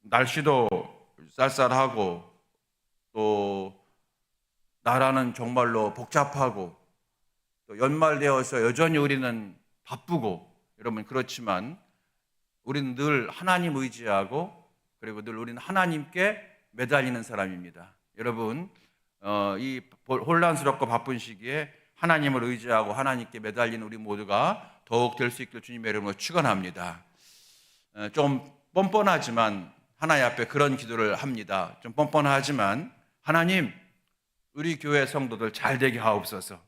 날씨도 쌀쌀하고 또 나라는 정말로 복잡하고 또 연말되어서 여전히 우리는 바쁘고 여러분 그렇지만 우리는 늘 하나님 의지하고 그리고 늘 우리는 하나님께 매달리는 사람입니다. 여러분 이 혼란스럽고 바쁜 시기에 하나님을 의지하고 하나님께 매달리는 우리 모두가 더욱 될 수 있길 주님의 이름으로 축원합니다. 좀 뻔뻔하지만 하나님 앞에 그런 기도를 합니다. 좀 뻔뻔하지만 하나님 우리 교회 성도들 잘 되게 하옵소서.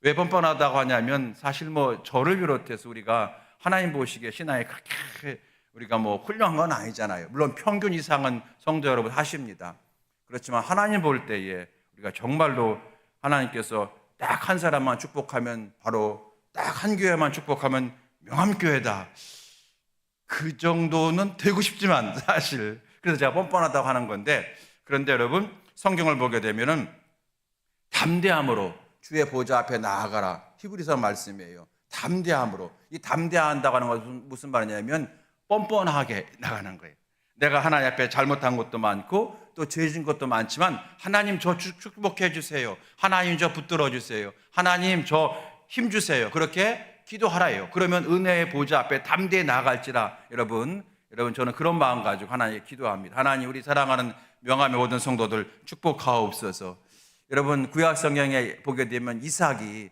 왜 뻔뻔하다고 하냐면 사실 저를 비롯해서 우리가 하나님 보시기에 신앙이 그렇게 우리가 훌륭한 건 아니잖아요. 물론 평균 이상은 성도 여러분 하십니다. 그렇지만 하나님 볼 때에 우리가 정말로 하나님께서 딱 한 사람만 축복하면 바로 딱 한 교회만 축복하면 명암교회다. 그 정도는 되고 싶지만 사실 그래서 제가 뻔뻔하다고 하는 건데 그런데 여러분 성경을 보게 되면은 담대함으로 주의 보좌 앞에 나아가라. 히브리서 말씀이에요. 담대함으로. 이 담대한다고 하는 것은 무슨 말이냐면 뻔뻔하게 나가는 거예요. 내가 하나님 앞에 잘못한 것도 많고 또 죄진 것도 많지만 하나님 저 축복해 주세요. 하나님 저 붙들어 주세요. 하나님 저 힘 주세요. 그렇게 기도하라요. 그러면 은혜의 보좌 앞에 담대히 나아갈지라. 여러분 저는 그런 마음 가지고 하나님께 기도합니다. 하나님 우리 사랑하는 명함의 모든 성도들 축복하옵소서. 여러분 구약 성경에 보게 되면 이삭이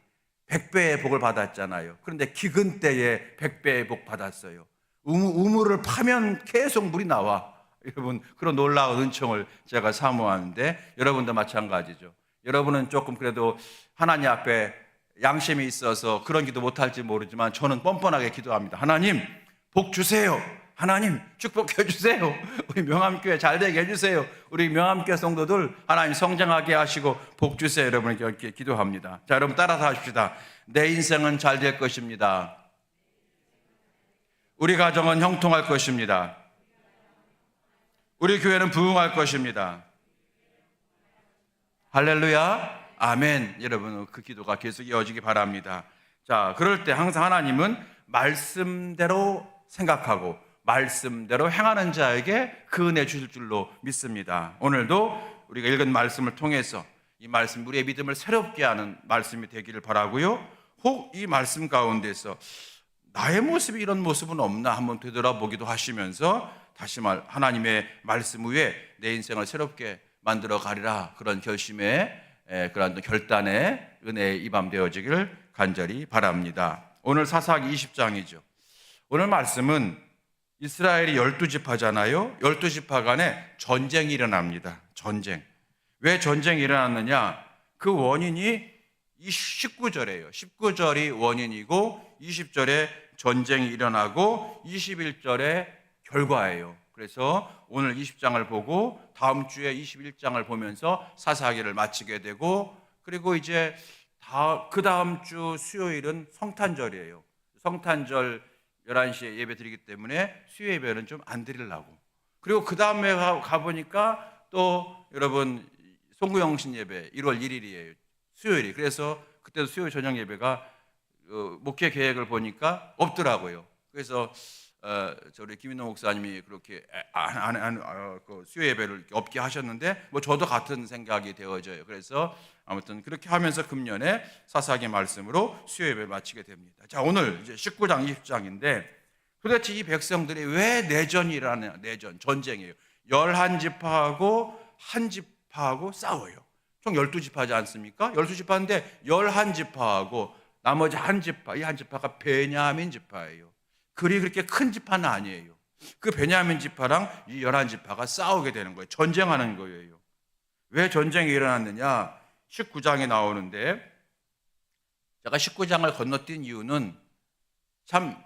100배의 복을 받았잖아요. 그런데 기근 때에 100배의 복 받았어요. 우물을 파면 계속 물이 나와. 여러분 그런 놀라운 은총을 제가 사모하는데 여러분도 마찬가지죠. 여러분은 조금 그래도 하나님 앞에 양심이 있어서 그런 기도 못할지 모르지만 저는 뻔뻔하게 기도합니다. 하나님 복 주세요. 하나님 축복해 주세요. 우리 명암교회 잘되게 해주세요. 우리 명암교회 성도들 하나님 성장하게 하시고 복 주세요. 여러분 이렇게 기도합니다. 자 여러분 따라서 하십시다. 내 인생은 잘 될 것입니다. 우리 가정은 형통할 것입니다. 우리 교회는 부흥할 것입니다. 할렐루야 아멘. 여러분 그 기도가 계속 이어지기 바랍니다. 자 그럴 때 항상 하나님은 말씀대로 생각하고 말씀대로 행하는 자에게 그 은혜 주실 줄로 믿습니다. 오늘도 우리가 읽은 말씀을 통해서 이 말씀 우리의 믿음을 새롭게 하는 말씀이 되기를 바라고요. 혹 이 말씀 가운데서 나의 모습이 이런 모습은 없나 한번 되돌아보기도 하시면서 다시 하나님의 말씀 위에 내 인생을 새롭게 만들어 가리라. 그런 결심에 그런 결단의 은혜에 이 밤 되어지기를 간절히 바랍니다. 오늘 사사기 20장이죠. 오늘 말씀은 이스라엘이 12지파잖아요. 12지파 간에 전쟁이 일어납니다. 전쟁. 왜 전쟁이 일어났느냐? 그 원인이 이 19절이에요. 19절이 원인이고 20절에 전쟁이 일어나고 21절에 결과예요. 그래서 오늘 20장을 보고 다음 주에 21장을 보면서 사사기를 마치게 되고 그리고 이제 그 다음 주 수요일은 성탄절이에요. 성탄절 11시에 예배 드리기 때문에 수요 예배는 좀 안 드리려고. 그리고 그 다음에 가보니까 또 여러분 송구영신 예배 1월 1일이에요. 수요일이. 그래서 그때도 수요일 저녁 예배가 목회 계획을 보니까 없더라고요. 그래서 우리 김인호 목사님이 그렇게 그 수요 예배를 이렇게 없게 하셨는데 저도 같은 생각이 되어져요. 그래서 아무튼 그렇게 하면서 금년에 사사기 말씀으로 수요 예배를 마치게 됩니다. 자 오늘 이제 19장 20장인데 도대체 이 백성들이 왜 내전이 일어나냐? 내전 전쟁이에요. 11지파하고 한 지파하고 싸워요. 총 12지파지 않습니까? 12지파인데 11지파하고 나머지 한 지파, 이 한 지파가 베냐민 지파예요. 그리 그렇게 큰 지파는 아니에요. 그 베냐민 지파랑 이 11지파가 싸우게 되는 거예요. 전쟁하는 거예요. 왜 전쟁이 일어났느냐? 19장에 나오는데 제가 19장을 건너뛴 이유는 참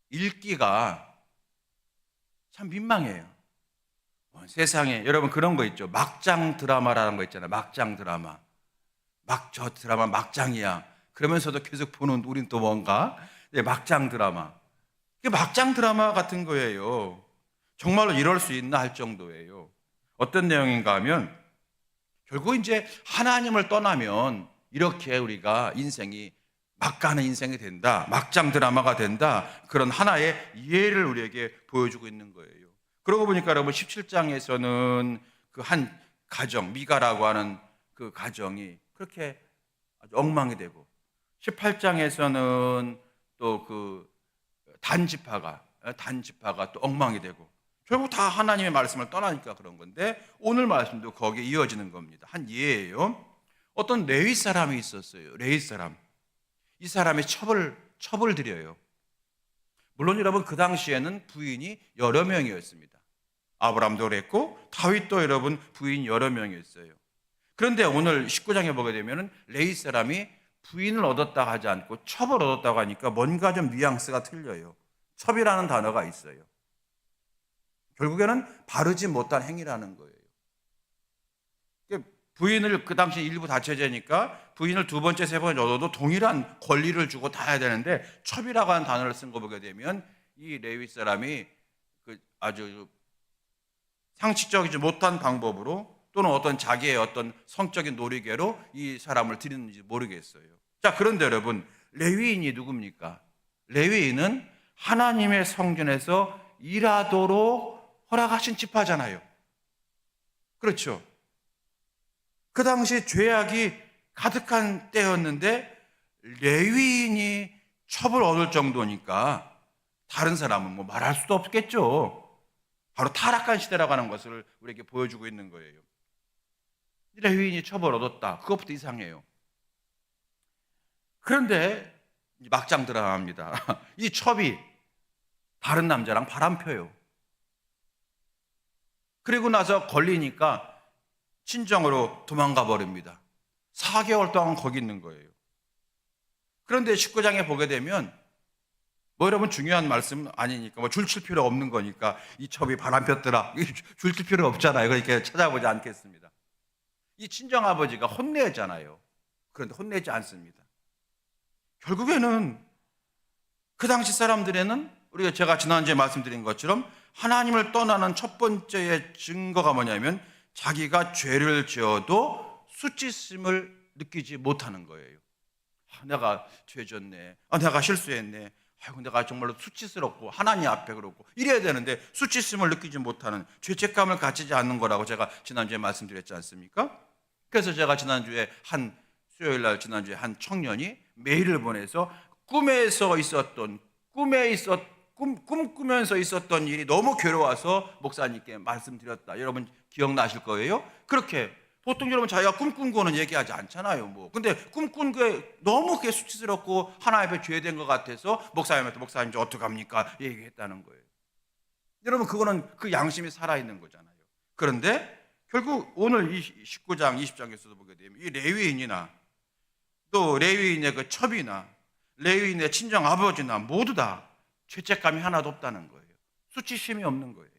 읽기가 참 민망해요. 세상에 여러분 그런 거 있죠. 막장 드라마라는 거 있잖아요. 막장 드라마. 저 드라마 막장이야. 그러면서도 계속 보는 우린 또 뭔가 막장 드라마. 막장 드라마 같은 거예요. 정말로 이럴 수 있나 할 정도예요. 어떤 내용인가 하면 결국 이제 하나님을 떠나면 이렇게 우리가 인생이 막 가는 인생이 된다, 막장 드라마가 된다, 그런 하나의 예를 우리에게 보여주고 있는 거예요. 그러고 보니까 여러분 17장에서는 그 한 가정, 미가라고 하는 그 가정이 그렇게 아주 엉망이 되고, 18장에서는 또 그 단지파가 또 엉망이 되고, 결국 다 하나님의 말씀을 떠나니까 그런 건데, 오늘 말씀도 거기에 이어지는 겁니다. 한 예예요. 어떤 레위 사람이 있었어요. 레위 사람. 이 사람이 첩을 드려요. 물론 여러분 그 당시에는 부인이 여러 명이었습니다. 아브라함도 그랬고 다윗도 여러분 부인 여러 명이었어요. 그런데 오늘 19장에 보게 되면 레위 사람이 부인을 얻었다 하지 않고 첩을 얻었다고 하니까 뭔가 좀 뉘앙스가 틀려요. 첩이라는 단어가 있어요. 결국에는 바르지 못한 행위라는 거예요. 부인을 그 당시 일부 다처제니까 부인을 두 번째, 세 번째 얻어도 동일한 권리를 주고 다 해야 되는데, 첩이라고 하는 단어를 쓴 거 보게 되면 이 레위 사람이 그 아주 상식적이지 못한 방법으로, 또는 어떤 자기의 어떤 성적인 놀이개로 이 사람을 드리는지 모르겠어요. 자, 그런데 여러분, 레위인이 누굽니까? 레위인은 하나님의 성전에서 일하도록 허락하신 지파잖아요. 그렇죠? 그 당시 죄악이 가득한 때였는데 레위인이 첩을 얻을 정도니까 다른 사람은 뭐 말할 수도 없겠죠. 바로 타락한 시대라고 하는 것을 우리에게 보여주고 있는 거예요. 레위인이 첩을 얻었다. 그것부터 이상해요. 그런데 막장 드라마입니다. 이 첩이 다른 남자랑 바람 펴요. 그리고 나서 걸리니까 친정으로 도망가 버립니다. 4개월 동안 거기 있는 거예요. 그런데 19장에 보게 되면 뭐 여러분 중요한 말씀 아니니까 뭐 줄칠 필요 없는 거니까, 이 첩이 바람 폈더라, 줄칠 필요 없잖아요. 그러니까 찾아보지 않겠습니다. 이 친정아버지가 혼내잖아요. 그런데 혼내지 않습니다. 결국에는 그 당시 사람들에는, 우리가 제가 지난주에 말씀드린 것처럼 하나님을 떠나는 첫 번째의 증거가 뭐냐면 자기가 죄를 지어도 수치심을 느끼지 못하는 거예요. 내가 죄 졌네, 내가 실수했네, 내가 정말로 수치스럽고 하나님 앞에 그렇고 이래야 되는데 수치심을 느끼지 못하는, 죄책감을 가지지 않는 거라고 제가 지난주에 말씀드렸지 않습니까? 그래서 제가 지난주에 수요일 날 지난주에 한 청년이 메일을 보내서 꿈꾸면서 있었던 일이 너무 괴로워서 목사님께 말씀드렸다. 여러분 기억나실 거예요? 그렇게 보통 여러분 자기가 꿈꾼 거는 얘기하지 않잖아요. 뭐. 근데 꿈꾼 게 너무 그게 수치스럽고 하나님 앞에 죄된 것 같아서 목사님한테, 목사님 이제 어떡합니까? 얘기했다는 거예요. 여러분 그거는 그 양심이 살아있는 거잖아요. 그런데 결국 오늘 이 19장 20장에서도 보게 되면 이 레위인이나 또 레위인의 그 첩이나 레위인의 친정 아버지나 모두 다 죄책감이 하나도 없다는 거예요. 수치심이 없는 거예요.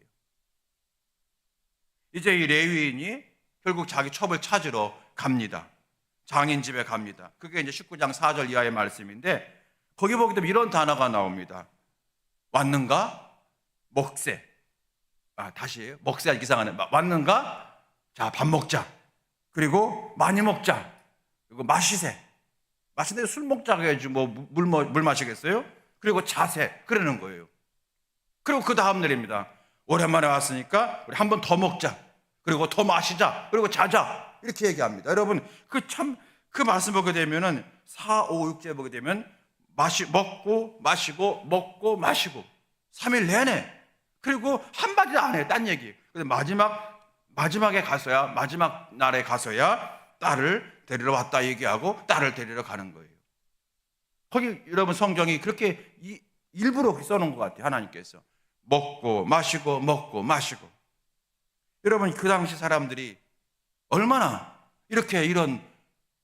이제 이 레위인이 결국 자기 첩을 찾으러 갑니다. 장인 집에 갑니다. 그게 이제 19장 4절 이하의 말씀인데, 거기 보게 되면 이런 단어가 나옵니다. 왔는가? 먹세. 다시 먹세 이상하네. 왔는가? 자, 밥 먹자. 그리고 많이 먹자. 그리고 마시세. 마시는데 술 먹자 해야지 물 마시겠어요? 그리고 자세. 그러는 거예요. 그리고 그 다음 날입니다. 오랜만에 왔으니까 우리 한 번 더 먹자. 그리고 더 마시자. 그리고 자자. 이렇게 얘기합니다. 여러분 그 말씀 보게 되면은 4, 5, 6제 보게 되면 먹고 마시고 먹고 마시고 3일 내내. 그리고 한마디도 안 해요. 딴 얘기. 근데 마지막에 가서야, 마지막 날에 가서야 딸을 데리러 왔다 얘기하고 딸을 데리러 가는 거예요. 거기 여러분 성경이 그렇게 일부러 써놓은 것 같아요. 하나님께서 먹고 마시고 먹고 마시고. 여러분 그 당시 사람들이 얼마나 이렇게 이런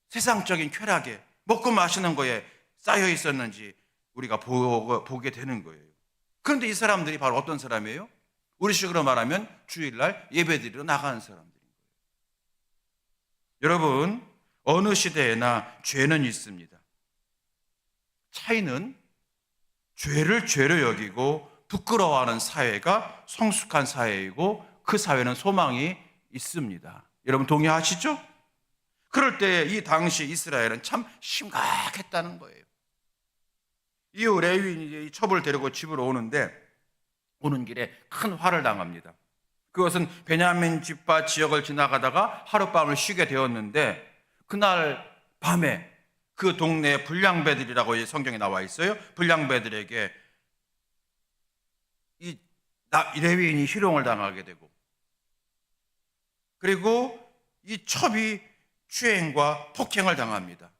세상적인 쾌락에 먹고 마시는 거에 쌓여 있었는지 우리가 보게 되는 거예요. 그런데 이 사람들이 바로 어떤 사람이에요? 우리식으로 말하면 주일날 예배드리러 나가는 사람들인 거예요. 여러분 어느 시대에나 죄는 있습니다. 차이는 죄를 죄로 여기고 부끄러워하는 사회가 성숙한 사회이고, 그 사회는 소망이 있습니다. 여러분 동의하시죠? 그럴 때 이 당시 이스라엘은 참 심각했다는 거예요. 이후 레위인이 이 첩을 데리고 집으로 오는 길에 큰 화를 당합니다. 그것은 베냐민 집파 지역을 지나가다가 하룻밤을 쉬게 되었는데, 그날 밤에 그 동네의 불량배들이라고 성경에 나와 있어요. 불량배들에게 이 레위인이 희롱을 당하게 되고, 그리고 이 첩이 추행과 폭행을 당합니다.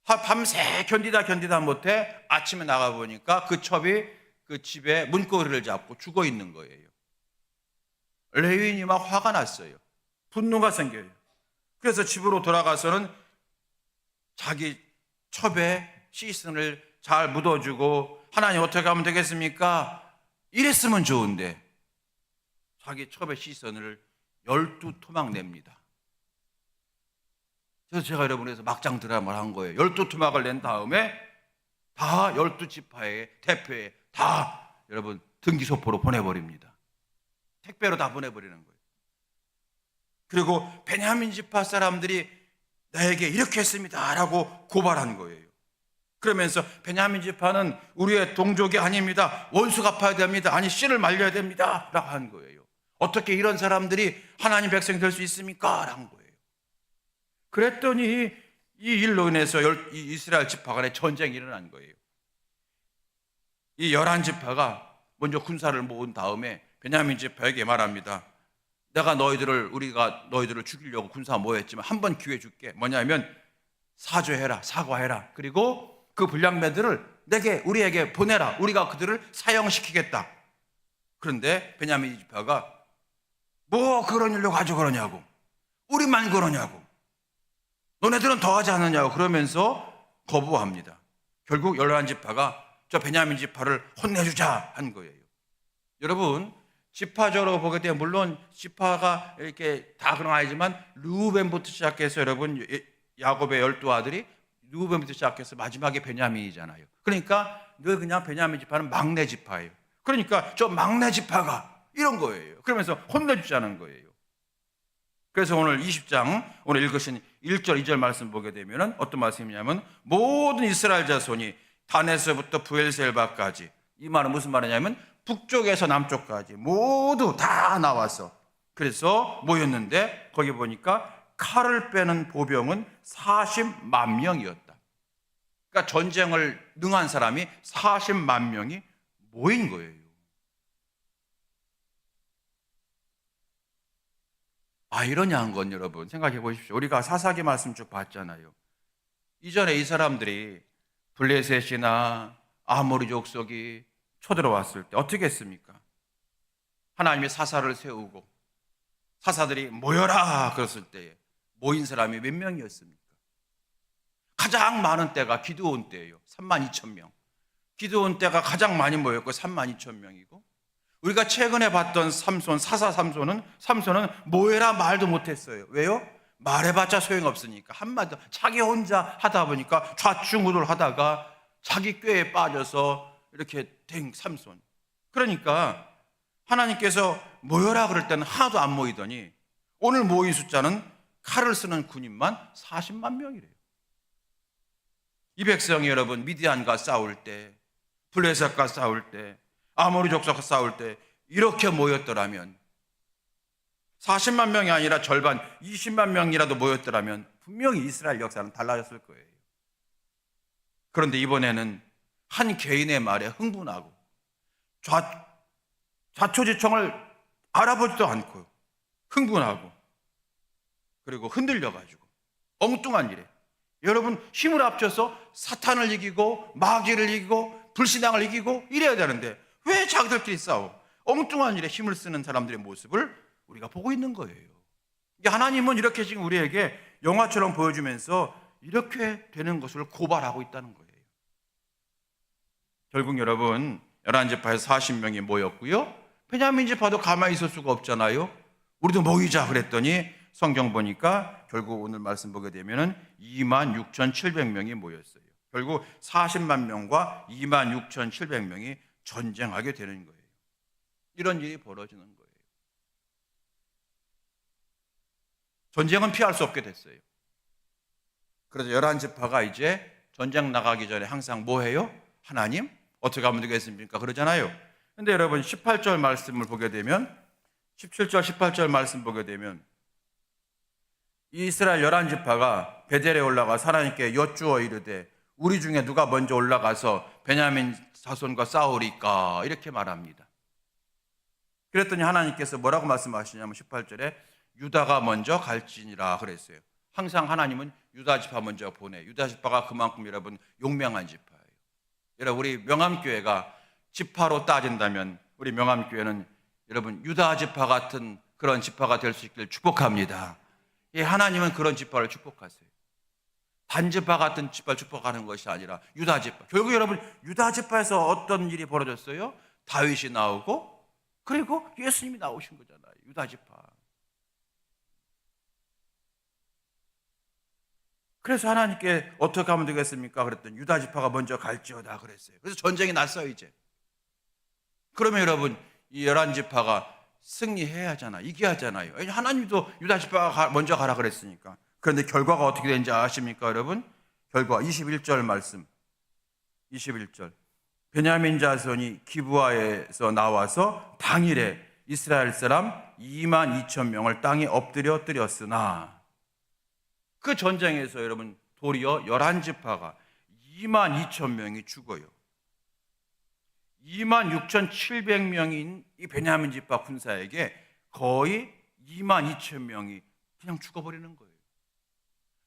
밤새 견디다 못해 아침에 나가보니까 그 첩이 그 집에 문고리를 잡고 죽어 있는 거예요. 레위인이 막 화가 났어요. 분노가 생겨요. 그래서 집으로 돌아가서는 자기 첩에 시신을 잘 묻어주고, 하나님 어떻게 하면 되겠습니까? 이랬으면 좋은데 자기 첩의 시선을 12토막 냅니다. 그래서 제가 여러분에서 막장 드라마를 한 거예요. 12토막을 낸 다음에 다 12지파의 대표에 다 여러분 등기소포로 보내버립니다. 택배로 다 보내버리는 거예요. 그리고 베냐민 지파 사람들이 나에게 이렇게 했습니다 라고 고발한 거예요. 그러면서 베냐민 지파는 우리의 동족이 아닙니다, 원수 갚아야 됩니다, 아니 씨를 말려야 됩니다 라고 한 거예요. 어떻게 이런 사람들이 하나님 백성이 될 수 있습니까? 라는 거예요. 그랬더니 이 일로 인해서 이스라엘 지파 간에 전쟁이 일어난 거예요. 이 11지파가 먼저 군사를 모은 다음에 베냐민 지파에게 말합니다. 우리가 너희들을 죽이려고 군사 모였지만 한 번 기회 줄게. 뭐냐면 사죄해라, 사과해라. 그리고 그 불량배들을 우리에게 보내라. 우리가 그들을 사형시키겠다. 그런데 베냐민 지파가 뭐 그런 일로 가지고 그러냐고, 우리만 그러냐고, 너네들은 더하지 않느냐고 그러면서 거부합니다. 결국 11지파가 저 베냐민 지파를 혼내주자 한 거예요. 여러분, 지파적으로 보게 되면 물론 지파가 이렇게 다 그런 건 아니지만 르우벤부터 시작해서 여러분 야곱의 12아들이 르우벤부터 시작해서 마지막에 베냐민이잖아요. 그러니까 늘 그냥 베냐민 지파는 막내 지파예요. 그러니까 저 막내 지파가 이런 거예요. 그러면서 혼내주자는 거예요. 그래서 오늘 20장 오늘 읽으신 1절 2절 말씀 보게 되면 어떤 말씀이냐면, 모든 이스라엘 자손이 단에서부터 브엘셀바까지, 이 말은 무슨 말이냐면 북쪽에서 남쪽까지 모두 다 나와서 그래서 모였는데, 거기 보니까 칼을 빼는 보병은 40만 명이었다. 그러니까 전쟁을 능한 사람이 40만 명이 모인 거예요. 이러냐는 건 여러분 생각해 보십시오. 우리가 사사기 말씀 쭉 봤잖아요. 이전에 이 사람들이 블레셋이나 아모리 족속이 쳐들어왔을 때 어떻게 했습니까? 하나님이 사사를 세우고 사사들이 모여라 그랬을 때 모인 사람이 몇 명이었습니까? 가장 많은 때가 기드온 때예요. 32,000명. 기드온 때가 가장 많이 모였고 32,000명이고, 우리가 최근에 봤던 사사 삼손은 모여라 말도 못했어요. 왜요? 말해봤자 소용없으니까. 한마디도 자기 혼자 하다 보니까 좌충우돌 하다가 자기 꾀에 빠져서 이렇게 된 삼손. 그러니까 하나님께서 모여라 그럴 때는 하나도 안 모이더니 오늘 모인 숫자는 칼을 쓰는 군인만 40만 명이래요. 이 백성이 여러분 미디안과 싸울 때, 블레셋과 싸울 때, 아모리 족속과 싸울 때 이렇게 모였더라면, 40만 명이 아니라 절반 20만 명이라도 모였더라면 분명히 이스라엘 역사는 달라졌을 거예요. 그런데 이번에는 한 개인의 말에 흥분하고 좌초지청을 알아보지도 않고 흥분하고 그리고 흔들려가지고 엉뚱한 일에, 여러분 힘을 합쳐서 사탄을 이기고 마귀를 이기고 불신앙을 이기고 이래야 되는데 왜 자기들끼리 싸워? 엉뚱한 일에 힘을 쓰는 사람들의 모습을 우리가 보고 있는 거예요. 하나님은 이렇게 지금 우리에게 영화처럼 보여주면서 이렇게 되는 것을 고발하고 있다는 거예요. 결국 여러분 11지파에서 40명이 모였고요. 베냐민 지파도 가만히 있을 수가 없잖아요. 우리도 모이자 그랬더니 성경 보니까 결국 오늘 말씀 보게 되면 26,700명이 모였어요. 결국 40만 명과 26,700명이 전쟁하게 되는 거예요. 이런 일이 벌어지는 거예요. 전쟁은 피할 수 없게 됐어요. 그래서 11지파가 이제 전쟁 나가기 전에 항상 뭐 해요? 하나님 어떻게 하면 되겠습니까? 그러잖아요. 근데 여러분 18절 말씀을 보게 되면 17절 18절 말씀 보게 되면 이스라엘 11지파가 베델에 올라가 하나님께 여쭈어 이르되 우리 중에 누가 먼저 올라가서 베냐민 자손과 싸우리까 이렇게 말합니다. 그랬더니 하나님께서 뭐라고 말씀하시냐면 18절에 유다가 먼저 갈지니라 그랬어요. 항상 하나님은 유다 지파 먼저 보내. 유다 지파가 그만큼 여러분 용맹한 지파예요. 여러분 우리 명암교회가 지파로 따진다면 우리 명암교회는 여러분 유다 지파 같은 그런 지파가 될 수 있기를 축복합니다. 예, 하나님은 그런 지파를 축복하세요. 단지파 같은 지파를 축복하는 것이 아니라 유다 지파. 결국 여러분 유다 지파에서 어떤 일이 벌어졌어요? 다윗이 나오고 그리고 예수님이 나오신 거잖아요. 유다 지파. 그래서 하나님께 어떻게 하면 되겠습니까? 그랬더니 유다 지파가 먼저 갈지어다 그랬어요. 그래서 전쟁이 났어요 이제. 그러면 여러분 이 11지파가 승리해야 하잖아. 이겨야 하잖아요. 하나님도 유다 지파가 먼저 가라 그랬으니까. 그런데 결과가 어떻게 되는지 아십니까 여러분? 결과 21절 말씀. 21절. 베냐민 자손이 기브아에서 나와서 당일에 이스라엘 사람 2만 2천 명을 땅에 엎드려 뜨렸으나 그 전쟁에서 여러분 도리어 11지파가 2만 2천 명이 죽어요. 2만 6,700명인 이 베냐민 지파 군사에게 거의 2만 2천 명이 그냥 죽어버리는 거예요.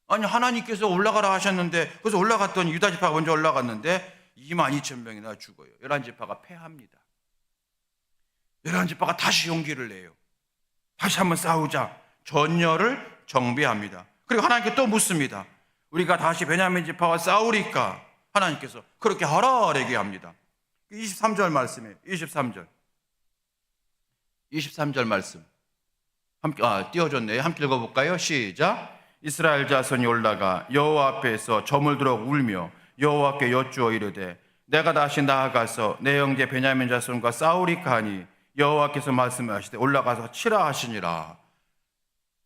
아니 하나님께서 올라가라 하셨는데 그래서 올라갔더니 유다 지파가 먼저 올라갔는데 2만 2천 명이나 죽어요. 11지파가 패합니다. 11지파가 다시 용기를 내요. 다시 한번 싸우자. 전열을 정비합니다. 그리고 하나님께 또 묻습니다. 우리가 다시 베냐민 지파와 싸우리까? 하나님께서 그렇게 하라 얘기합니다. 23절 말씀이에요. 23절 말씀. 함께 띄워줬네요. 함께 읽어볼까요? 시작. 이스라엘 자손이 올라가 여호와 앞에서 저물 들어 울며 여호와께 여쭈어 이르되 내가 다시 나아가서 내 형제 베냐민 자손과 싸우리까 하니 여호와께서 말씀하시되 올라가서 치라 하시니라.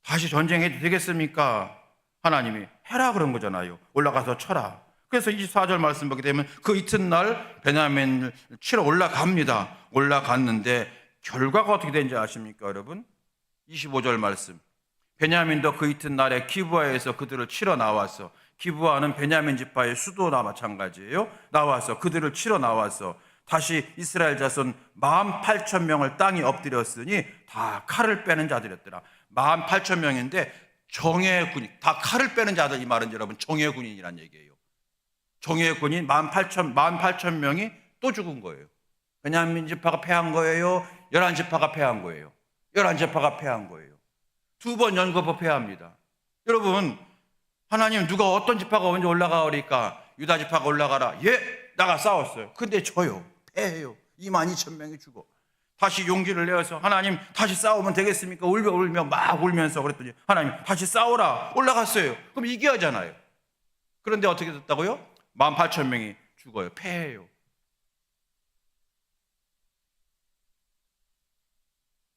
다시 전쟁해도 되겠습니까? 하나님이 해라 그런 거잖아요. 올라가서 쳐라. 그래서 24절 말씀 보게 되면 그 이튿날 베냐민을 치러 올라갑니다. 올라갔는데 결과가 어떻게 되는지 아십니까 여러분? 25절 말씀. 베냐민도 그 이튿날에 기브아에서 그들을 치러 나와서 기브아는 베냐민 지파의 수도나 마찬가지예요. 나와서 그들을 치러 나와서 다시 이스라엘 자손 18,000명을 땅에 엎드렸으니 다 칼을 빼는 자들이었더라. 18,000명인데 정예 군인, 다 칼을 빼는 자들 이 말은 여러분 정예 군인이란 얘기예요. 정예 군인 18,000명이 또 죽은 거예요. 베냐민 지파가 패한 거예요. 11지파가 패한 거예요. 11지파가 패한 거예요. 두 번 연거푸 패합니다. 여러분 하나님 누가 어떤 지파가 먼저 올라가오리까? 유다 지파가 올라가라. 예, 나가 싸웠어요. 근데 져요. 패해요. 2만 2천 명이 죽어. 다시 용기를 내어서 하나님 다시 싸우면 되겠습니까? 울며 막 울면서 그랬더니 하나님 다시 싸우라. 올라갔어요. 그럼 이겨야 하잖아요. 그런데 어떻게 됐다고요? 18,000명이 죽어요. 패해요.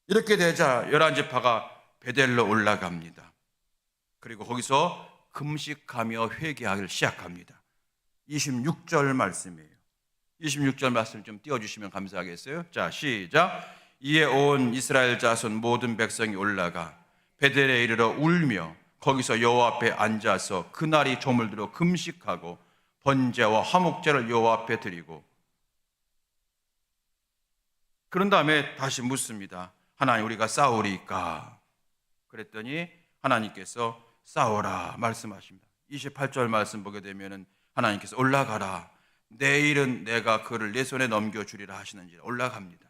이렇게 되자 11지파가 베델로 올라갑니다. 그리고 거기서 금식하며 회개하기를 시작합니다. 26절 말씀이에요. 26절 말씀 좀 띄워주시면 감사하겠어요. 자, 시작. 이에 온 이스라엘 자손 모든 백성이 올라가 베델에 이르러 울며 거기서 여호와 앞에 앉아서 그날이 저물들어 금식하고 번제와 화목제를 여호와 앞에 드리고 그런 다음에 다시 묻습니다. 하나님 우리가 싸우리까? 그랬더니 하나님께서 싸워라 말씀하십니다. 28절 말씀 보게 되면은 하나님께서 올라가라. 내일은 내가 그를 내 손에 넘겨주리라 하시는지 올라갑니다.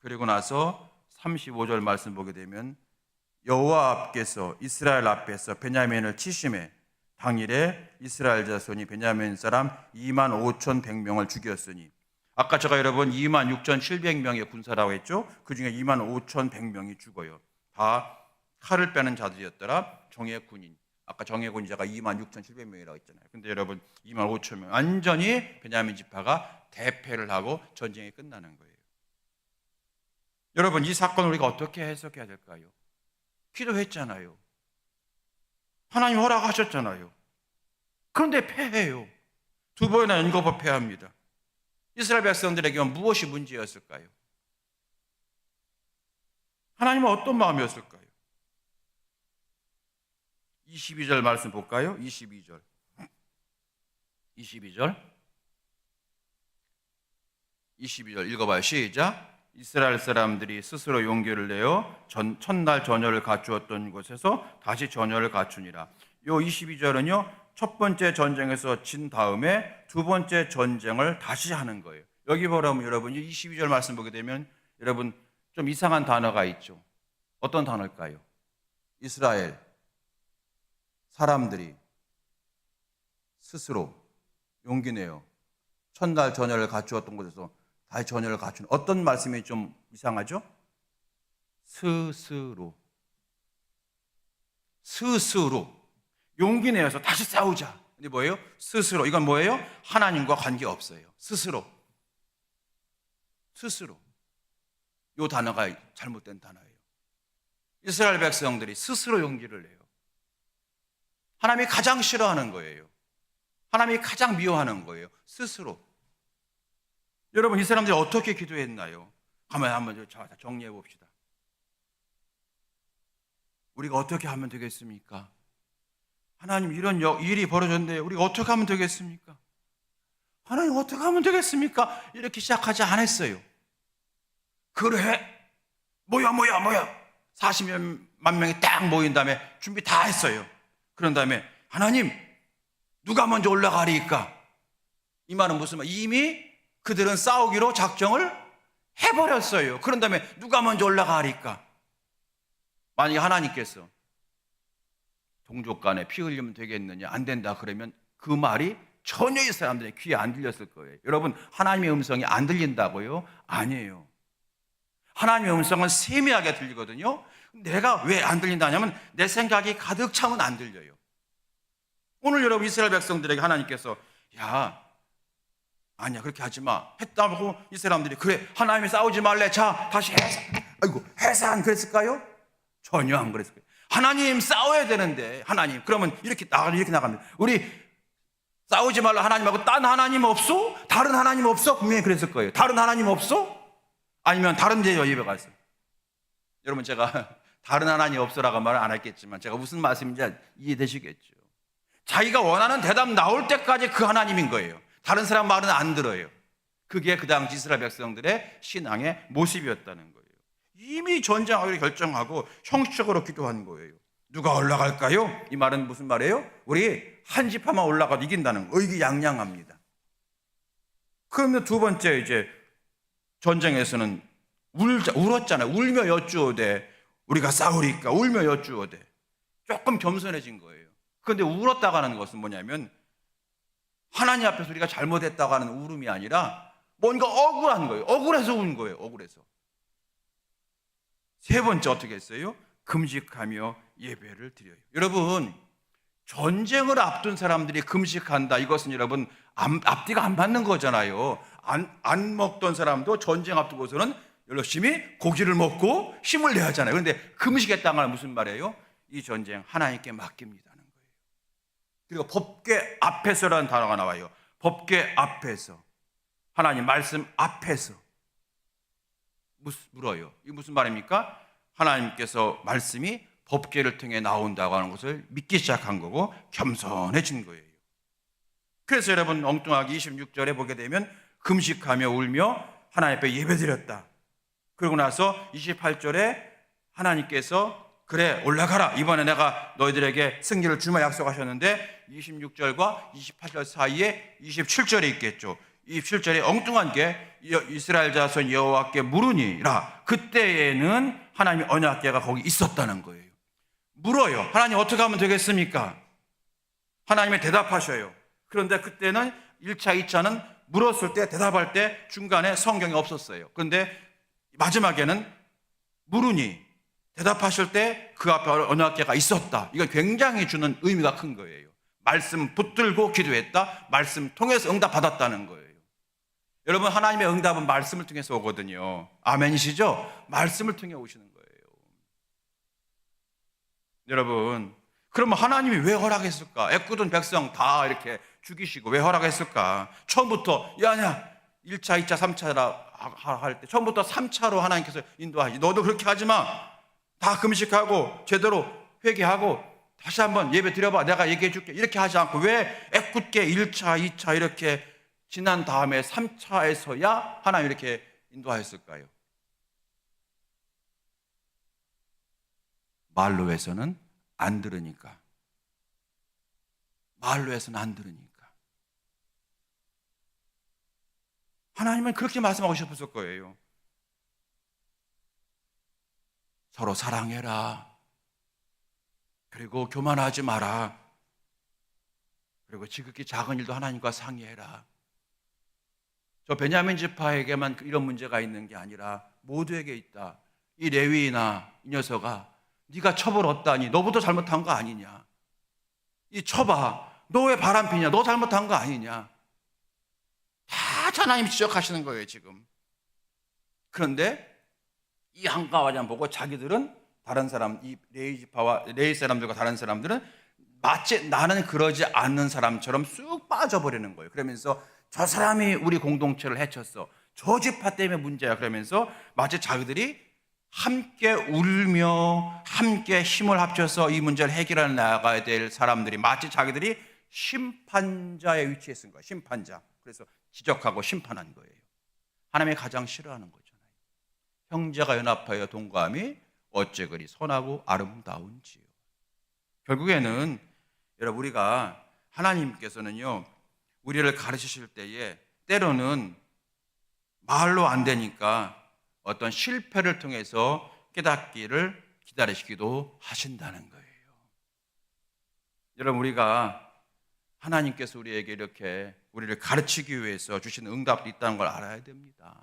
그리고 나서 35절 말씀 보게 되면 여호와 앞께서 이스라엘 앞에서 베냐민을 치심해 당일에 이스라엘 자손이 베냐민 사람 25,100명을 죽였으니 아까 제가 여러분 26,700명의 군사라고 했죠. 그 중에 25,100명이 죽어요. 다 칼을 빼는 자들이었더라. 정예 군인. 아까 정예 군인자가 26,700명이라고 했잖아요. 근데 여러분 25,000명 완전히 베냐민 지파가 대패를 하고 전쟁이 끝나는 거예요. 여러분 이 사건을 우리가 어떻게 해석해야 될까요? 기도했잖아요. 하나님 허락하셨잖아요. 그런데 패해요. 두 번이나 연거법해야 합니다. 이스라엘 백성들에게는 무엇이 문제였을까요? 하나님은 어떤 마음이었을까요? 22절 말씀 볼까요? 22절 읽어봐요. 시작. 이스라엘 사람들이 스스로 용기를 내어 첫날 전열을 갖추었던 곳에서 다시 전열을 갖추니라. 요 22절은요, 첫 번째 전쟁에서 진 다음에 두 번째 전쟁을 다시 하는 거예요. 여기 보라면 여러분 22절 말씀 보게 되면 여러분 좀 이상한 단어가 있죠. 어떤 단어일까요? 이스라엘 사람들이 스스로 용기 내어 첫날 전열을 갖추었던 곳에서 다시 전열을 갖추는, 어떤 말씀이 좀 이상하죠? 스스로 용기 내어서 다시 싸우자. 근데 뭐예요? 스스로. 이건 뭐예요? 하나님과 관계없어요. 스스로. 이 단어가 잘못된 단어예요. 이스라엘 백성들이 스스로 용기를 내요. 하나님이 가장 싫어하는 거예요. 하나님이 가장 미워하는 거예요. 스스로. 여러분, 이 사람들이 어떻게 기도했나요? 가만히 한번 정리해 봅시다. 우리가 어떻게 하면 되겠습니까? 하나님, 이런 일이 벌어졌는데 우리가 어떻게 하면 되겠습니까? 하나님, 어떻게 하면 되겠습니까? 이렇게 시작하지 않았어요. 그래, 뭐야 40만 명이 딱 모인 다음에 준비 다 했어요. 그런 다음에 하나님, 누가 먼저 올라가리까? 이 말은 무슨 말? 이미 그들은 싸우기로 작정을 해버렸어요. 그런 다음에 누가 먼저 올라가리까? 만약에 하나님께서 동족 간에 피 흘리면 되겠느냐, 안 된다 그러면 그 말이 전혀 이 사람들의 귀에 안 들렸을 거예요. 여러분, 하나님의 음성이 안 들린다고요? 아니에요. 하나님의 음성은 세밀하게 들리거든요. 내가 왜 안 들린다 하냐면 내 생각이 가득 차면 안 들려요. 오늘 여러분, 이스라엘 백성들에게 하나님께서 아니야 그렇게 하지 마 했다고 이 사람들이 그래 하나님이 싸우지 말래, 자 다시 해서 안 그랬을까요? 전혀 안 그랬을 거예요. 하나님 싸워야 되는데, 하나님 그러면 이렇게 나갑니다. 우리 싸우지 말라 하나님하고 딴 하나님 없어? 다른 하나님 없어? 분명히 그랬을 거예요. 다른 하나님 없어? 아니면 다른 데 예배 갔어요. 여러분, 제가 다른 하나님 없어라고 말은 안 했겠지만 제가 무슨 말씀인지 이해되시겠죠? 자기가 원하는 대답 나올 때까지 그 하나님인 거예요. 다른 사람 말은 안 들어요. 그게 그 당시 이스라엘 백성들의 신앙의 모습이었다는 거예요. 이미 전쟁하기로 결정하고 형식적으로 기도한 거예요. 누가 올라갈까요? 이 말은 무슨 말이에요? 우리 한 지파만 올라가도 이긴다는 거. 의기양양합니다. 그러면 두 번째 이제 전쟁에서는 울었잖아요. 울며 여쭈어대 우리가 싸우리까 울며 여쭈어대. 조금 겸손해진 거예요. 그런데 울었다고 하는 것은 뭐냐면 하나님 앞에서 우리가 잘못했다고 하는 울음이 아니라 뭔가 억울한 거예요. 억울해서 운 거예요. 억울해서. 세 번째 어떻게 했어요? 금식하며 예배를 드려요. 여러분, 전쟁을 앞둔 사람들이 금식한다, 이것은 여러분 앞뒤가 안 맞는 거잖아요. 안 먹던 사람도 전쟁 앞두고서는 열심히 고기를 먹고 힘을 내야 하잖아요. 그런데 금식했다는 건 무슨 말이에요? 이 전쟁 하나님께 맡깁니다는 거예요. 그리고 법궤 앞에서라는 단어가 나와요. 법궤 앞에서, 하나님 말씀 앞에서 물어요. 이게 무슨 말입니까? 하나님께서 말씀이 법궤를 통해 나온다고 하는 것을 믿기 시작한 거고 겸손해진 거예요. 그래서 여러분, 엉뚱하게 26절에 보게 되면 금식하며 울며 하나님 앞에 예배드렸다. 그러고 나서 28절에 하나님께서 그래 올라가라, 이번에 내가 너희들에게 승리를 주마 약속하셨는데 26절과 28절 사이에 27절에 있겠죠. 27절에 엉뚱한 게 이스라엘 자손 여호와께 물으니라. 그때에는 하나님의 언약궤가 거기 있었다는 거예요. 물어요. 하나님 어떻게 하면 되겠습니까? 하나님이 대답하셔요. 그런데 그때는 1차, 2차는 물었을 때 대답할 때 중간에 성경이 없었어요. 그런데 마지막에는 물으니 대답하실 때 그 앞에 언약궤가 있었다. 이건 굉장히 주는 의미가 큰 거예요. 말씀 붙들고 기도했다. 말씀 통해서 응답받았다는 거예요. 여러분, 하나님의 응답은 말씀을 통해서 오거든요. 아멘이시죠? 말씀을 통해 오시는 거예요. 여러분, 그러면 하나님이 왜 허락했을까? 애꿎은 백성 다 이렇게 죽이시고 왜 허락했을까? 처음부터 야냐 1차, 2차, 3차라 할 때 처음부터 3차로 하나님께서 인도하시. 너도 그렇게 하지 마. 다 금식하고 제대로 회개하고 다시 한번 예배 드려봐. 내가 얘기해 줄게. 이렇게 하지 않고 왜 애꿎게 1차, 2차 이렇게 지난 다음에 3차에서야 하나님 이렇게 인도하였을까요? 말로 해서는 안 들으니까. 말로 해서는 안 들으니까. 하나님은 그렇게 말씀하고 싶었을 거예요. 서로 사랑해라. 그리고 교만하지 마라. 그리고 지극히 작은 일도 하나님과 상의해라. 저 베냐민 지파에게만 이런 문제가 있는 게 아니라 모두에게 있다. 이 레위나 이 녀석아, 네가 첩을 얻다니 너부터 잘못한 거 아니냐. 이 첩아, 너 왜 바람 피냐. 너 잘못한 거 아니냐. 다 하나님 지적하시는 거예요 지금. 그런데 이 한가와장 보고 자기들은 다른 사람, 이 레위 지파와 레위 사람들과 다른 사람들은 마치 나는 그러지 않는 사람처럼 쑥 빠져버리는 거예요. 그러면서 저 사람이 우리 공동체를 해쳤어. 저 지파 때문에 문제야. 그러면서 마치 자기들이 함께 울며 함께 힘을 합쳐서 이 문제를 해결해 나가야 될 사람들이 마치 자기들이 심판자의 위치에 있은 거예요. 심판자. 그래서 지적하고 심판한 거예요. 하나님이 가장 싫어하는 거잖아요. 형제가 연합하여 동감이 어째 그리 선하고 아름다운지요. 결국에는 여러분 우리가 하나님께서는요 우리를 가르치실 때에 때로는 말로 안 되니까 어떤 실패를 통해서 깨닫기를 기다리시기도 하신다는 거예요. 여러분 우리가 하나님께서 우리에게 이렇게 우리를 가르치기 위해서 주신 응답도 있다는 걸 알아야 됩니다.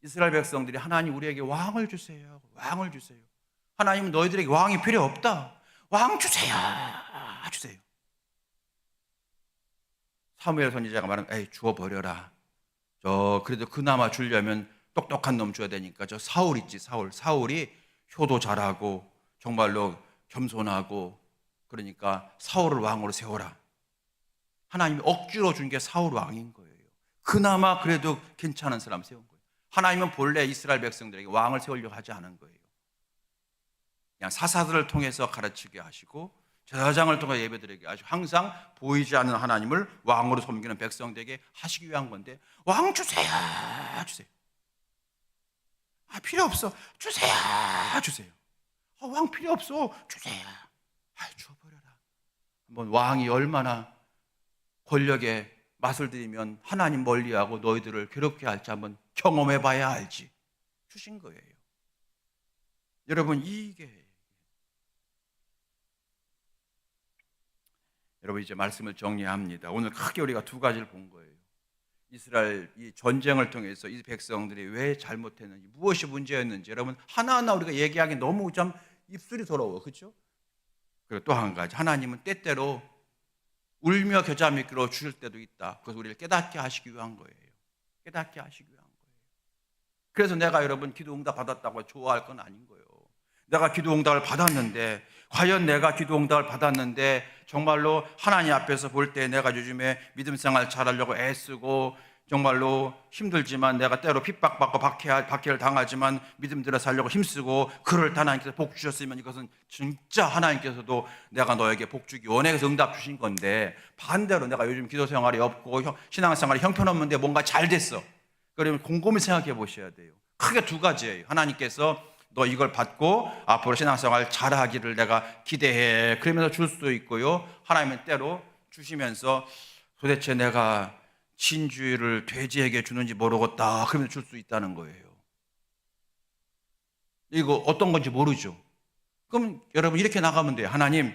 이스라엘 백성들이 하나님 우리에게 왕을 주세요. 왕을 주세요. 하나님은 너희들에게 왕이 필요 없다. 왕 주세요. 주세요. 사무엘 선지자가 말하는 에이 주어버려라. 그래도 그나마 주려면 똑똑한 놈 줘야 되니까 저 사울 있지 사울이 효도 잘하고 정말로 겸손하고 그러니까 사울을 왕으로 세워라. 하나님이 억지로 준 게 사울 왕인 거예요. 그나마 그래도 괜찮은 사람 세운 거예요. 하나님은 본래 이스라엘 백성들에게 왕을 세우려고 하지 않은 거예요. 그냥 사사들을 통해서 가르치게 하시고 제사장을 통해 예배드리게 하시고 항상 보이지 않는 하나님을 왕으로 섬기는 백성들에게 하시기 위한 건데 왕 주세요. 주세요. 필요 없어. 주세요. 주세요. 왕 필요 없어. 주세요. 줘버려라. 한번 왕이 얼마나 권력에 맛을 들이면 하나님 멀리하고 너희들을 괴롭게 할지 한번 경험해봐야 알지. 주신 거예요. 여러분 여러분 이제 말씀을 정리합니다. 오늘 크게 우리가 두 가지를 본 거예요. 이스라엘 이 전쟁을 통해서 이 백성들이 왜 잘못했는지 무엇이 문제였는지 여러분 하나하나 우리가 얘기하기 너무 좀 입술이 더러워. 그렇죠? 그리고 또 한 가지 하나님은 때때로 울며 겨자 먹기로 주실 때도 있다. 그래서 우리를 깨닫게 하시기 위한 거예요. 깨닫게 하시기 위한 거예요. 그래서 내가 여러분 기도 응답 받았다고 좋아할 건 아닌 거예요. 내가 기도 응답을 받았는데 과연 내가 기도 응답을 받았는데 정말로 하나님 앞에서 볼 때 내가 요즘에 믿음 생활 잘하려고 애쓰고 정말로 힘들지만 내가 때로 핍박받고 박해를 당하지만 믿음대로 살려고 힘쓰고 그럴 때 하나님께서 복 주셨으면 이것은 진짜 하나님께서도 내가 너에게 복 주기 원해서 응답 주신 건데 반대로 내가 요즘 기도 생활이 없고 신앙생활이 형편없는데 뭔가 잘 됐어. 그러면 곰곰이 생각해 보셔야 돼요. 크게 두 가지예요. 하나님께서 너 이걸 받고 앞으로 신앙생활 잘하기를 내가 기대해. 그러면서 줄 수도 있고요. 하나님은 때로 주시면서 도대체 내가 진주를 돼지에게 주는지 모르겠다. 그러면 줄 수 있다는 거예요. 이거 어떤 건지 모르죠. 그럼 여러분 이렇게 나가면 돼요. 하나님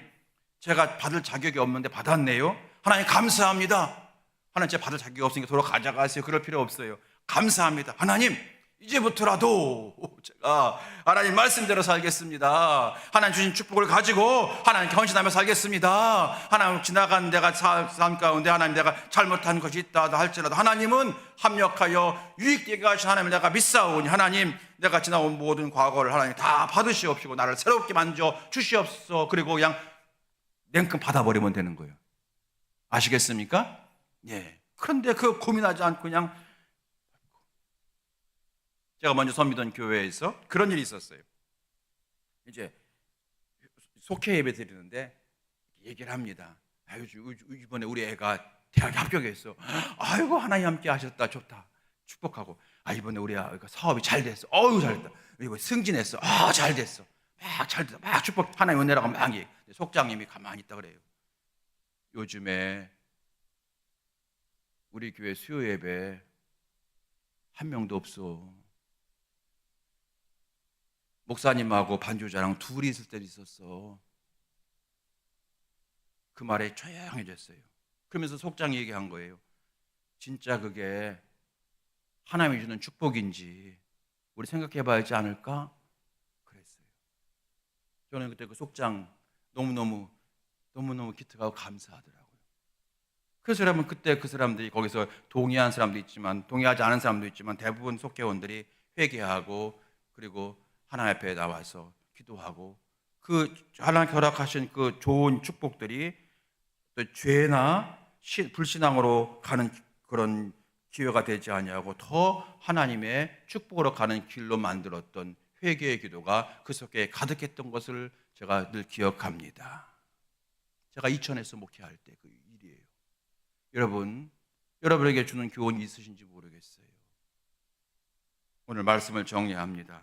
제가 받을 자격이 없는데 받았네요. 하나님 감사합니다. 하나님 제가 받을 자격이 없으니까 도로 가져가세요. 그럴 필요 없어요. 감사합니다. 하나님 이제부터라도 제가 하나님 말씀대로 살겠습니다. 하나님 주신 축복을 가지고 하나님께 헌신하며 살겠습니다. 하나님 지나간 내가 삶 가운데 하나님 내가 잘못한 것이 있다 할지라도 하나님은 합력하여 유익되게 하신 하나님을 내가 믿사오니 하나님 내가 지나온 모든 과거를 하나님 다 받으시옵시고 나를 새롭게 만져 주시옵소서. 그리고 그냥 냉큼 받아버리면 되는 거예요. 아시겠습니까? 예. 그런데 그 고민하지 않고 그냥 제가 먼저 섬기던 교회에서 그런 일이 있었어요. 이제 속회 예배 드리는데 얘기를 합니다. 아유, 이번에 우리 애가 대학에 합격했어. 아이고, 하나님 함께 하셨다. 좋다. 축복하고. 아, 이번에 우리 애가 사업이 잘 됐어. 어유, 잘됐다. 이번에 승진했어. 아, 잘 됐어. 막 잘 됐다. 막 축복, 하나님 은혜라고 막 얘기해. 속장님이 가만히 있다 그래요. 요즘에 우리 교회 수요 예배 한 명도 없어. 목사님하고 반주자랑 둘이 있을 때도 있었어. 그 말에 조용해졌어요. 그러면서 속장이 얘기한 거예요. 진짜 그게 하나님이 주는 축복인지 우리 생각해봐야 하지 않을까? 그랬어요. 저는 그때 그 속장 너무너무 기특하고 감사하더라고요. 그래서 여러분 그때 그 사람들이 거기서 동의한 사람도 있지만 동의하지 않은 사람도 있지만 대부분 속회원들이 회개하고 그리고 하나님 앞에 나와서 기도하고 그 하나님 허락하신 그 좋은 축복들이 또 죄나 불신앙으로 가는 그런 기회가 되지 아니하고 더 하나님의 축복으로 가는 길로 만들었던 회개의 기도가 그 속에 가득했던 것을 제가 늘 기억합니다. 제가 이천에서 목회할 때 그 일이에요. 여러분에게 주는 교훈이 있으신지 모르겠어요. 오늘 말씀을 정리합니다.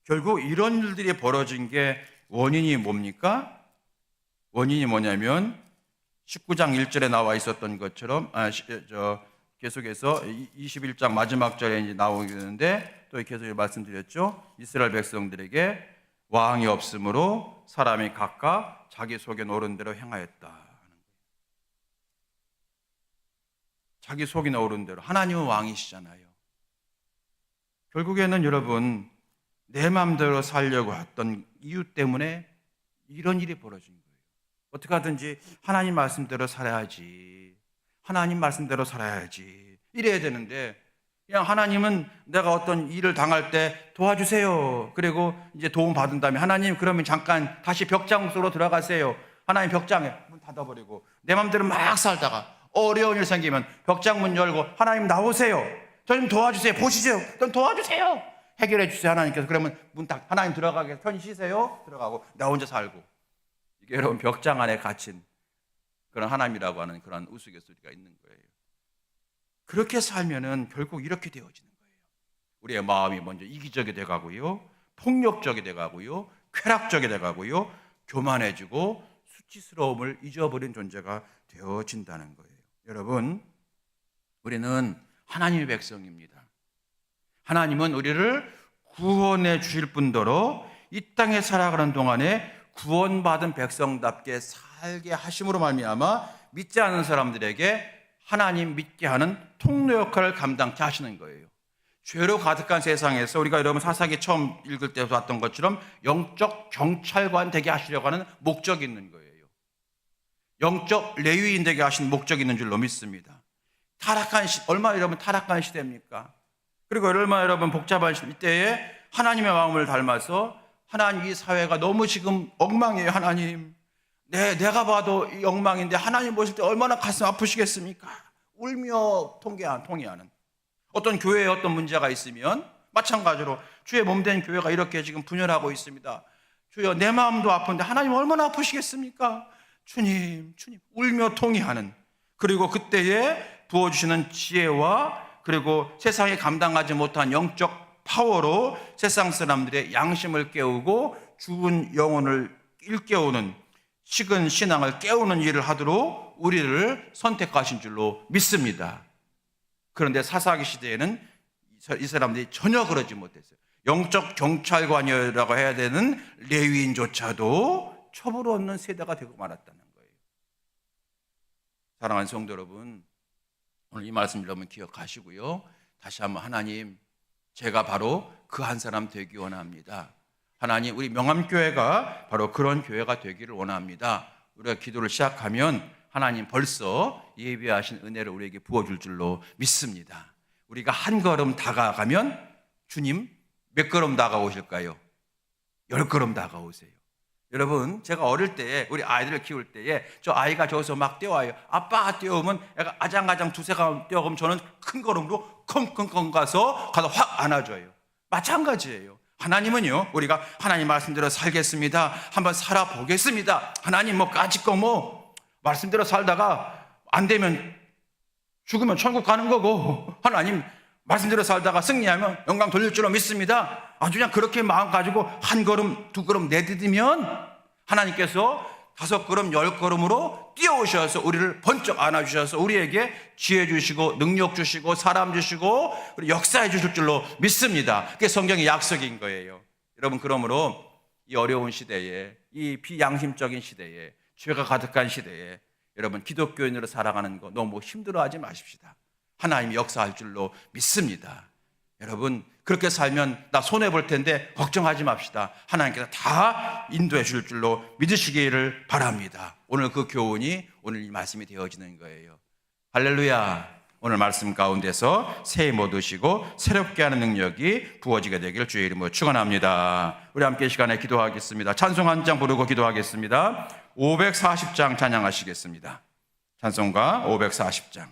결국 이런 일들이 벌어진 게 원인이 뭡니까? 원인이 뭐냐면 19장 1절에 나와 있었던 것처럼 계속해서 21장 마지막 절에 이제 나오는데 또 계속 말씀드렸죠. 이스라엘 백성들에게 왕이 없으므로 사람이 각각 자기 속에 오른 대로 행하였다. 자기 속에 오른 대로. 하나님은 왕이시잖아요. 결국에는 여러분 내 마음대로 살려고 했던 이유 때문에 이런 일이 벌어진 거예요. 어떻게 하든지 하나님 말씀대로 살아야지. 하나님 말씀대로 살아야지. 이래야 되는데 그냥 하나님은 내가 어떤 일을 당할 때 도와주세요. 그리고 이제 도움 받은 다음에 하나님 그러면 잠깐 다시 벽장 속으로 들어가세요. 하나님 벽장에 문 닫아버리고 내 마음대로 막 살다가 어려운 일 생기면 벽장 문 열고 하나님 나오세요. 저 좀 도와주세요. 보시죠. 좀 도와주세요. 해결해 주세요. 하나님께서. 그러면 문 딱 하나님 들어가게 편히 쉬세요. 들어가고 나 혼자 살고. 이게 여러분 벽장 안에 갇힌 그런 하나님이라고 하는 그런 우스갯소리가 있는 거예요. 그렇게 살면은 결국 이렇게 되어지는 거예요. 우리의 마음이 먼저 이기적이 돼가고요, 폭력적이 돼가고요, 쾌락적이 돼가고요, 교만해지고 수치스러움을 잊어버린 존재가 되어진다는 거예요. 여러분, 우리는 하나님의 백성입니다. 하나님은 우리를 구원해 주실 뿐더러 이 땅에 살아가는 동안에 구원받은 백성답게 살게 하심으로 말미암아 믿지 않는 사람들에게 하나님 믿게 하는 통로 역할을 감당케 하시는 거예요. 죄로 가득한 세상에서 우리가 여러분 사사기 처음 읽을 때 봤던 것처럼 영적 경찰관 되게 하시려고 하는 목적이 있는 거예요. 영적 레위인 되게 하신 목적이 있는 줄로 믿습니다. 얼마나 여러분 타락한 시대입니까? 그리고 얼마나 여러분 복잡한 이때에 하나님의 마음을 닮아서 하나님 이 사회가 너무 지금 엉망이에요. 하나님 내가 봐도 이 엉망인데 하나님 보실 때 얼마나 가슴 아프시겠습니까? 울며 통회하는 어떤 교회에 어떤 문제가 있으면 마찬가지로 주의 몸된 교회가 이렇게 지금 분열하고 있습니다. 주여 내 마음도 아픈데 하나님 얼마나 아프시겠습니까? 주님 울며 통회하는 그리고 그때에 부어주시는 지혜와 그리고 세상에 감당하지 못한 영적 파워로 세상 사람들의 양심을 깨우고 죽은 영혼을 일깨우는 식은 신앙을 깨우는 일을 하도록 우리를 선택하신 줄로 믿습니다. 그런데 사사기 시대에는 이 사람들이 전혀 그러지 못했어요. 영적 경찰관이라고 해야 되는 레위인조차도 첩을 얻는 세대가 되고 말았다는 거예요. 사랑하는 성도 여러분, 오늘 이 말씀 여러분 기억하시고요. 다시 한번 하나님 제가 바로 그 한 사람 되기 원합니다. 하나님, 우리 명암교회가 바로 그런 교회가 되기를 원합니다. 우리가 기도를 시작하면 하나님 벌써 예비하신 은혜를 우리에게 부어줄 줄로 믿습니다. 우리가 한 걸음 다가가면 주님 몇 걸음 다가오실까요? 10걸음 다가오세요. 여러분, 제가 어릴 때 우리 아이들을 키울 때에 저 아이가 저기서 막 뛰어와요. 아빠가 뛰어오면 애가 아장아장 두세 걸음 뛰어오면 저는 큰 걸음으로 컹컹컹 가서 확 안아줘요. 마찬가지예요. 하나님은요, 우리가 하나님 말씀대로 살겠습니다, 한번 살아보겠습니다, 하나님 뭐 까짓거 뭐 말씀대로 살다가 안 되면 죽으면 천국 가는 거고, 하나님 말씀대로 살다가 승리하면 영광 돌릴 줄로 믿습니다, 아주 그냥 그렇게 마음 가지고 한 걸음 두 걸음 내디디면 하나님께서 5걸음 10걸음으로 뛰어오셔서 우리를 번쩍 안아주셔서 우리에게 지혜 주시고 능력 주시고 사람 주시고 역사해 주실 줄로 믿습니다. 그게 성경의 약속인 거예요. 여러분, 그러므로 이 어려운 시대에, 이 비양심적인 시대에, 죄가 가득한 시대에 여러분, 기독교인으로 살아가는 거 너무 힘들어하지 마십시다. 하나님이 역사할 줄로 믿습니다. 여러분, 그렇게 살면 나 손해볼 텐데 걱정하지 맙시다. 하나님께서 다 인도해 줄 줄로 믿으시기를 바랍니다. 오늘 그 교훈이 오늘 이 말씀이 되어지는 거예요. 할렐루야. 오늘 말씀 가운데서 새 힘 얻으시고 새롭게 하는 능력이 부어지게 되기를 주의 이름으로 축원합니다. 우리 함께 이 시간에 기도하겠습니다. 찬송 한 장 부르고 기도하겠습니다. 540장 찬양하시겠습니다. 찬송가 540장.